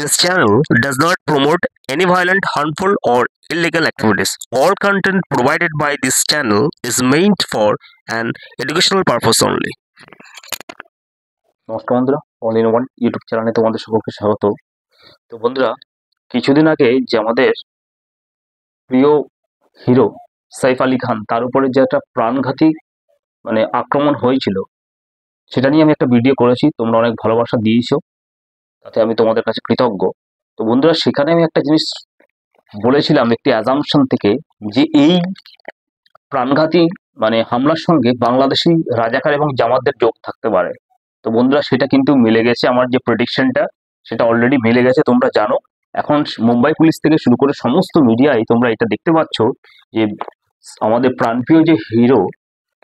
This channel does not promote any violent, harmful, or illegal activities. All content provided by this channel is meant for an educational purpose only. নমস্কার বন্ধুরা, all in one YouTube চ্যানেলে তোমাদের সকলকে স্বাগত। তো বন্ধুরা, কিছুদিন আগে যে আমাদের প্রিয় হিরো সাইফ আলী খান, তার উপরে যে একটা প্রাণঘাতী আক্রমণ হয়েছিল, সেটা নিয়ে আমি একটা ভিডিও করেছি। তোমরা অনেক ভালোবাসা দিয়েছো, তাতে আমি তোমাদের কাছে কৃতজ্ঞ। তো বন্ধুরা, সেখানে আমি একটা জিনিস বলেছিলাম একটি অ্যাজাম্পশন থেকে, যে এই প্রাণঘাতী হামলার সঙ্গে বাংলাদেশি রাজাকার এবং জামাতদের যোগ থাকতে পারে। তো বন্ধুরা, সেটা কিন্তু মিলে গেছে। আমার যে প্রেডিকশনটা, সেটা অলরেডি মিলে গেছে। তোমরা জানো, এখন মুম্বাই পুলিশ থেকে শুরু করে সমস্ত মিডিয়ায় তোমরা এটা দেখতে পাচ্ছ যে আমাদের প্রাণপ্রিয় যে হিরো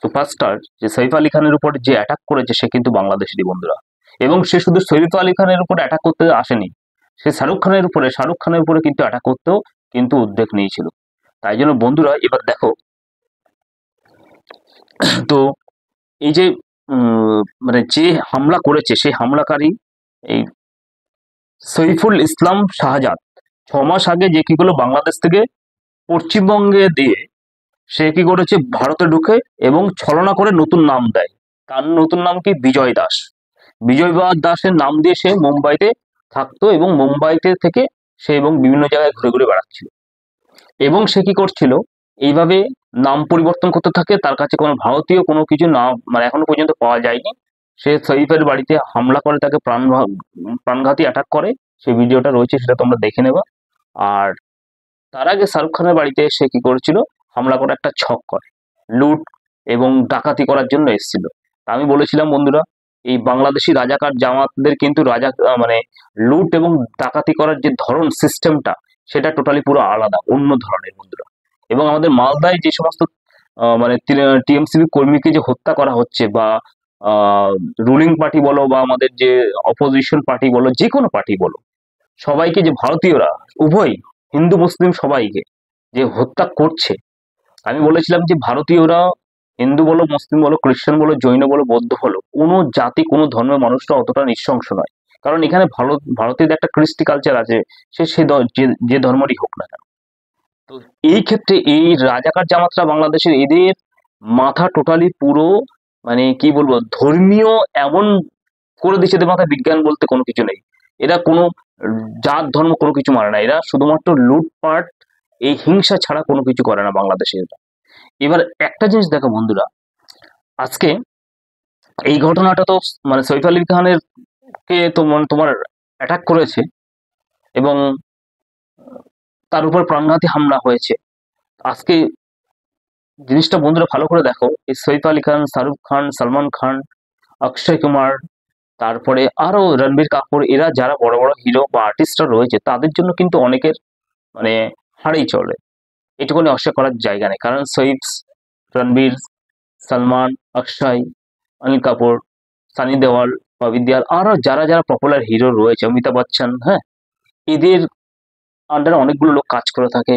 সুপারস্টার যে সৈফ আলী খানের উপর যে অ্যাটাক করেছে, সে কিন্তু বাংলাদেশি বন্ধুরা। এবং সে শুধু সৈফ আলী খানের উপর অ্যাটাক করতে আসেনি, সে শাহরুখ খানের উপরে কিন্তু অ্যাটাক করতেও কিন্তু উদ্যোগ নিয়েছিল। তাই জন্য বন্ধুরা, এবার দেখো, তো এই যে যে হামলা করেছে, সেই হামলাকারী এই সৈফুল ইসলাম শাহজাদ 6 মাস আগে যে কি করলো, বাংলাদেশ থেকে পশ্চিমবঙ্গে দিয়ে সে কি করেছে, ভারতে ঢুকে এবং ছলনা করে নতুন নাম দেয়। তার নতুন নাম কি? বিজয় দাস। বিজয় দাসের নাম দিয়ে সে মুম্বাইতে থাকতো এবং মুম্বাইতে থেকে সে এবং বিভিন্ন জায়গায় ঘুরে ঘুরে বেড়াচ্ছিল। এবং সে কি করছিল, এইভাবে নাম পরিবর্তন করতে থাকে। তার কাছে কোনো ভারতীয় কোনো কিছু নাম এখনো পর্যন্ত পাওয়া যায়নি। সে সৈফের বাড়িতে হামলা করে, তাকে প্রাণঘাতী অ্যাটাক করে। সেই ভিডিওটা রয়েছে, সেটা তোমরা দেখে নেবা। আর তার আগে শাহরুখ খানের বাড়িতে সে কি করেছিল, হামলা করে একটা ছক করে, লুট এবং ডাকাতি করার জন্য এসেছিল। আমি বলেছিলাম বন্ধুরা, এই বাংলাদেশি রাজাকার জামাতদের কিন্তু লুট এবং ডাকাতি করার যে ধরন, সিস্টেমটা, সেটা টোটালি পুরো আলাদা, অন্য ধরনের বন্ধুরা। এবং আমাদের মালদায় যে সমস্ত টিএমসিবি কর্মীকে যে হত্যা করা হচ্ছে, বা রুলিং পার্টি বলো বা আমাদের যে অপোজিশন পার্টি বলো, যে কোনো পার্টি বলো, সবাইকে যে ভারতীয়রা উভয় হিন্দু মুসলিম সবাইকে যে হত্যা করছে, আমি বলেছিলাম যে ভারতীয়রা, হিন্দু বলো, মুসলিম বলো, খ্রিস্টান বলো, জৈন বলো, বৌদ্ধ বলো, কোনো জাতি কোনো ধর্মের মানুষরা অতটা নৃশংস নয়। কারণ এখানে ভারতের একটা কৃষ্টি কালচার আছে, সে যে ধর্মেরই হোক না কেন। তো এই ক্ষেত্রে এই রাজাকার জামাতরা বাংলাদেশের, এদের মাথা টোটালি পুরো কি বলবো, ধর্মীয় এমন করে দিচ্ছে, এদের মাথায় বিজ্ঞান বলতে কোনো কিছু নেই। এরা কোনো জাত ধর্ম কোনো কিছু মানে না। এরা শুধুমাত্র লুটপাট, এই হিংসা ছাড়া কোনো কিছু করে না বাংলাদেশে। এবার একটা জিনিস দেখো বন্ধুরা, আজকে এই ঘটনাটা তো সৈফ আলী খানের কে তোমার অ্যাটাক করেছে এবং তার উপর প্রাণঘাতী হামলা হয়েছে। আজকে জিনিসটা বন্ধুরা ভালো করে দেখো, এই সৈফ আলী খান, শাহরুখ খান, সালমান খান, অক্ষয় কুমার, তারপরে আরো রণবীর কাপুর, এরা যারা বড় বড় হিরো বা আর্টিস্টরা রয়েছে, তাদের জন্য কিন্তু অনেকের হাড়েই চলে, এটুকুনি অস্বীকার করার জায়গা নেই। কারণ সৈফ, রণবীর, সালমান, অক্ষয়, অনিল কাপুর, সানি দেওয়াল, ববি দেওয়াল, আরো যারা যারা পপুলার হিরো রয়েছে, অমিতাভ বচ্চন, হ্যাঁ, এদের আন্ডারে অনেকগুলো লোক কাজ করে থাকে।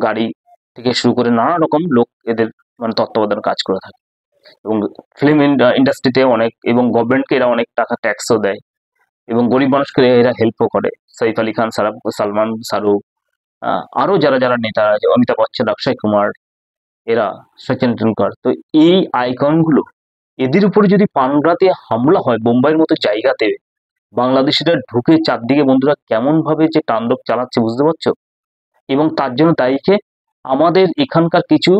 গাড়ি থেকে শুরু করে নানা রকম লোক এদের তত্ত্বাবধানে কাজ করে থাকে। এবং ফিল্ম ইন্ডাস্ট্রিতে অনেক, এবং গভর্নমেন্টকে এরা অনেক টাকা ট্যাক্সও দেয়, এবং গরিব মানুষকে এরা হেল্পও করে। সৈফ আলী খান, সালমান, শাহরুখ, আরো যারা যারা নেতা আছে, অমিতাভ বচ্চন, অক্ষয় কুমার, এরা, সচিন টেন্ডুলকার। তো এই আইকনগুলো, এদের উপরে যদি প্রাণঘাতী হামলা হয় মুম্বাইয়ের মতো জায়গাতে, বাংলাদেশিরা ঢুকে চারদিকে বন্ধুরা কেমন ভাবে যে তাণ্ডব চালাচ্ছে, বুঝতে পারছো? এবং তার জন্য দায়ীকে আমাদের এখানকার কিছু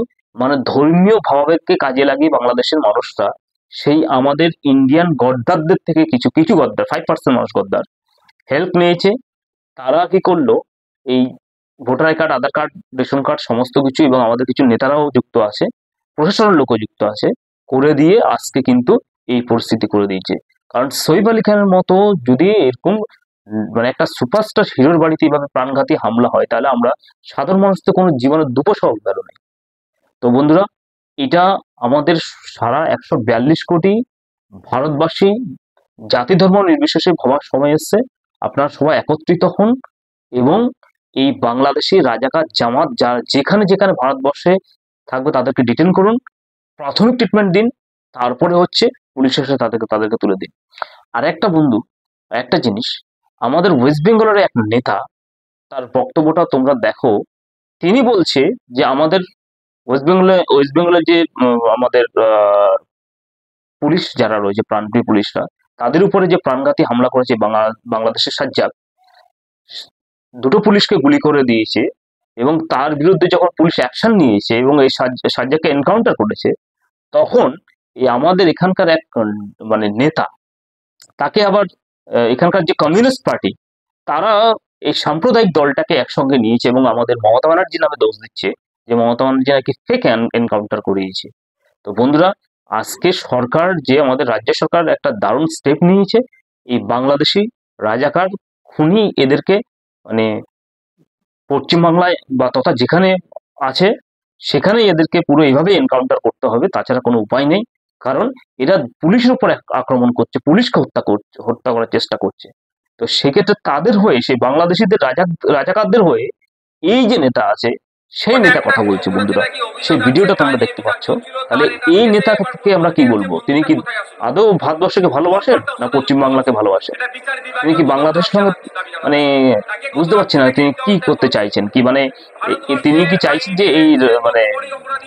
ধর্মীয় ভাবাবেগকে কাজে লাগিয়ে বাংলাদেশের মানুষরা, সেই আমাদের ইন্ডিয়ান গদ্দারদের থেকে কিছু কিছু গদ্দার, 5% মানুষ গদ্দার, হেল্প নিয়েছে। তারা কি করলো, এই voter I card, Aadhaar card, ration card, সমস্ত কিছু, এবং আমাদের কিছু নেতারাও যুক্ত আছে, প্রশাসনের লোকও যুক্ত আছে, করে দিয়ে আজকে কিন্তু এই পরিস্থিতি করে দিয়েছে। কারণ সৈফ আলী খানের মতো যদি এরকম একটা সুপারস্টার হিরোর বাড়িতে এইভাবে প্রাণঘাতী হামলা হয়, তাহলে আমরা সাধারণ মানুষ তো কোনো জীবনের দুপসহ গেল নেই। তো বন্ধুরা, এটা আমাদের সারা 142 কোটি ভারতবাসী, জাতি ধর্ম নির্বিশেষে ভাবার সময় এসছে। আপনারা সবাই একত্রিত হন এবং এই বাংলাদেশি রাজাকার জামাত যারা যেখানে যেখানে ভারতবর্ষে থাকবে, তাদেরকে ডিটেন করুন, প্রাথমিক ট্রিটমেন্ট দিন, তারপরে হচ্ছে পুলিশের সাথে তাদেরকে তুলে দিন। আর একটা বন্ধু, একটা জিনিস, আমাদের ওয়েস্ট বেঙ্গলের এক নেতা, তার বক্তব্যটা তোমরা দেখো। তিনি বলছে যে আমাদের ওয়েস্ট বেঙ্গলের যে আমাদের পুলিশ যারা রয়েছে, প্রাণপ্রিয় পুলিশরা, তাদের উপরে যে প্রাণঘাতী হামলা করেছে বাংলাদেশের সাজ্জাদ, দুটো পুলিশকে গুলি করে দিয়েছে, এবং তার বিরুদ্ধে যখন পুলিশ অ্যাকশন নিয়েছে এবং এই সাজ্জাদকে এনকাউন্টার করেছে, তখন এই আমাদের এখানকার এক মানে নেতা, তাকে আবার এখানকার যে কমিউনিস্ট পার্টি, তারা এই সাম্প্রদায়িক দলটাকে একসঙ্গে নিয়েছে এবং আমাদের মমতা ব্যানার্জি নামে দোষ দিচ্ছে যে মমতা ব্যানার্জি নাকি ফেক এনকাউন্টার করিয়েছে। তো বন্ধুরা, আজকে সরকার, যে আমাদের রাজ্য সরকার একটা দারুণ স্টেপ নিয়েছে, এই বাংলাদেশি রাজাকার খুনি এদেরকে মানে পশ্চিমবাংলায় বা তথা যেখানে আছে সেখানেই এদেরকে পুরো এইভাবে এনকাউন্টার করতে হবে, তাছাড়া কোনো উপায় নেই। কারণ এরা পুলিশের উপর আক্রমণ করছে, পুলিশকে হত্যা করার চেষ্টা করছে। তো সেক্ষেত্রে তাদের হয়ে, সেই বাংলাদেশিদের রাজাকারদের হয়ে এই যে নেতা আছে, সেই নেতা কথা বলছে বন্ধুরা। সেই ভিডিওটা তোমরা দেখতে পাচ্ছ। তাহলে এই নেতাকে আমরা কি বলবো? তিনি কি আদৌ ভারতবর্ষকে ভালোবাসেন না পশ্চিমবাংলাকে ভালোবাসেন? তিনি কি বাংলাদেশের সঙ্গে মানে বুঝতে পারছি না তিনি কি করতে চাইছেন, কি মানে তিনি কি চাইছেন যে এই মানে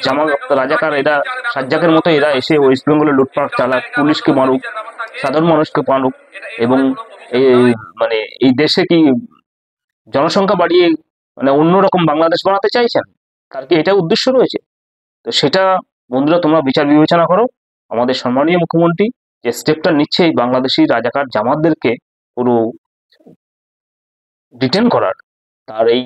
জামা রাজাকার এরা, সাজ্জাকের মতো এরা এসে ওয়েস্ট বেঙ্গলে লুটপাট চালাক, পুলিশকে মারুক, সাধারণ মানুষকে মারুক, এবং এই মানে এই দেশে কি জনসংখ্যা বাড়িয়ে মানে অন্যরকম বাংলাদেশ বানাতে চাইছেন? তার কি এটা উদ্দেশ্য রয়েছে? তো সেটা বন্ধুরা তোমরা বিচার বিবেচনা করো। আমাদের সম্মানীয় মুখ্যমন্ত্রী যে স্টেপটা নিচ্ছে এই বাংলাদেশি রাজাকার জামাতদেরকে পুরো ডিটেন করার, তার এই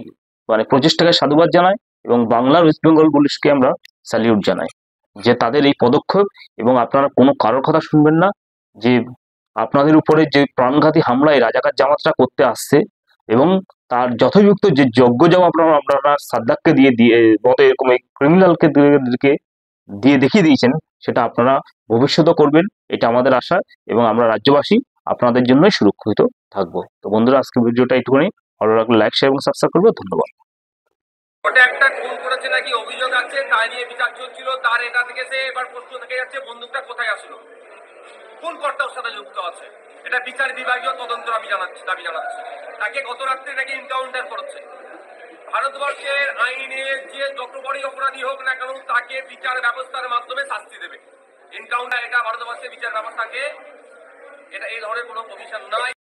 মানে প্রচেষ্টাকে সাধুবাদ জানাই, এবং বাংলার ওয়েস্ট বেঙ্গল পুলিশকে আমরা স্যালিউট জানাই যে তাদের এই পদক্ষেপ। এবং আপনারা কোনো কারোর কথা শুনবেন না যে আপনাদের উপরে যে প্রাণঘাতী হামলা এই রাজাকার জামাতরা করতে আসছে, এবং তার যথোপযুক্ত যে যোগ্য জবাব আপনারা সাদ্দাককে দিয়ে মতো এরকম এই ক্রিমিনালকে দিয়ে দেখিয়ে দিয়েছেন, সেটা আপনারা ভবিষ্যতেও করবেন, এটা আমাদের আশা। এবং আমরা রাজ্যবাসী আপনাদের জন্যই সুরক্ষিত থাকবো। তো বন্ধুরা, আজকে ভিডিওটা একটুখানি, ভালো লাগলে লাইক, শেয়ার এবং সাবস্ক্রাইব করবে। ধন্যবাদ। ওটা একটা খুন করেছে নাকি অভিযোগ আছে, তাই নিয়ে বিচার চলছিল। তার এটা থেকে সে এবার প্রশ্ন থেকে যাচ্ছে বন্দুকটা কোথায় আসলো, কোন কর্তার সাথে যুক্ত আছে। এটা বিচার বিভাগীয় তদন্ত দাবি জানাচ্ছি। তাকে গত রাত্রে নাকি এনকাউন্টার করেছে। ভারতবর্ষের আইনে যে যত বড়ই অপরাধী হোক না কেন, তাকে বিচার ব্যবস্থার মাধ্যমে শাস্তি দেবে। এনকাউন্টার এটা ভারতবর্ষের বিচার ব্যবস্থাকে, এটা এই ধরনের কোনো প্রভিশন নাই।